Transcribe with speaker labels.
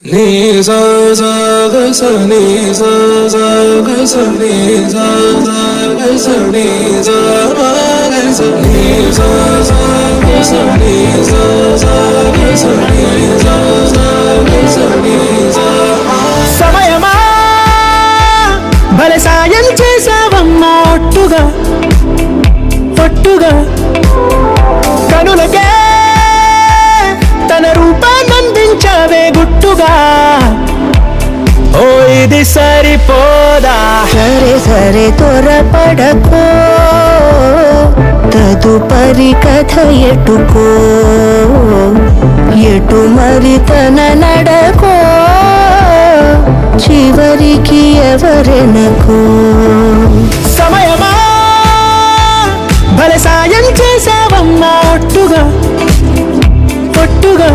Speaker 1: నీ సా సా గ స నీ సా సా గ స నీ సా సా గ స నీ సా మా గ స నీ సా సా గ స నీ సా సా గ స నీ సా సా గ స నీ సా మా.
Speaker 2: సమయమా భలే సాయం చేసావమ్మా ఒట్టుగా ఒట్టుగా కనులకే తన రూపాన్నందించావే గుట్టుగా. ఓ ఇది సరిపోదా,
Speaker 3: సరే సరే త్వరపడకో, తదుపరి కథ ఎటుకో, ఎటు మరి తన నడకో, చివరికి ఎవరెనకో.
Speaker 2: సమయమా భలే సాయం చేసావమ్మా ఒట్టుగా ఒట్టుగా